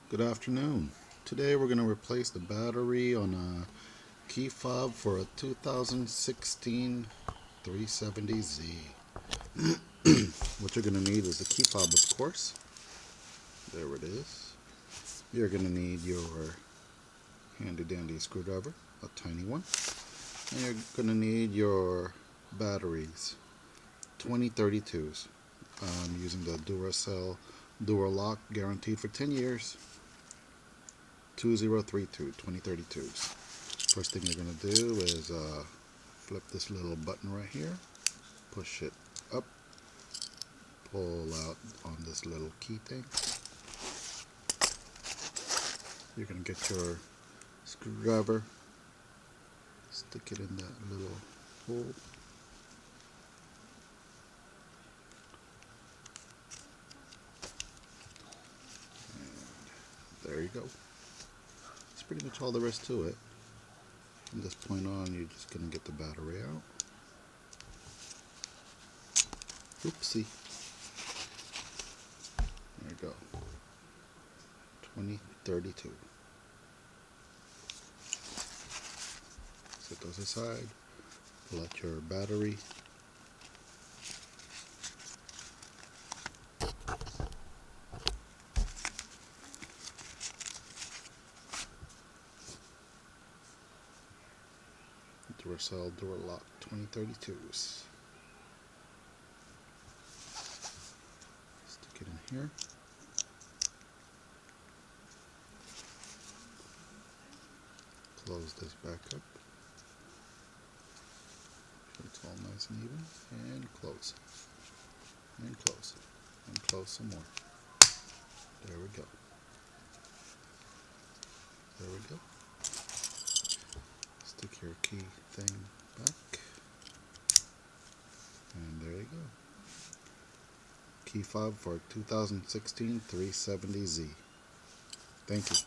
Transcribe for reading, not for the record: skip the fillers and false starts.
Good afternoon. Today we're going to replace the battery on a key fob for a 2016 370Z. What you're going to need is the key fob, of course. There it is. You're going to need your handy dandy screwdriver, a tiny one. And you're going to need your batteries, 2032s. I'm using the Duracell Duralock, guaranteed for 10 years. 2032s. First thing you're going to do is flip this little button right here, push it up, pull out on this little key thing. You're going to get your screwdriver, stick it in that little hole. And there you go. That's pretty much all there is to it. From this point on, you're just going to get the battery out. Oopsie. There you go. 2032. Set those aside. Pull out your battery. Duracell Duralock 2032s. Stick it in here. Close this back up. Sure it's all nice and even. And close. And close. And close some more. There we go. There we go. Stick your key thing back. And there you go. Key fob for 2016 370Z. Thank you.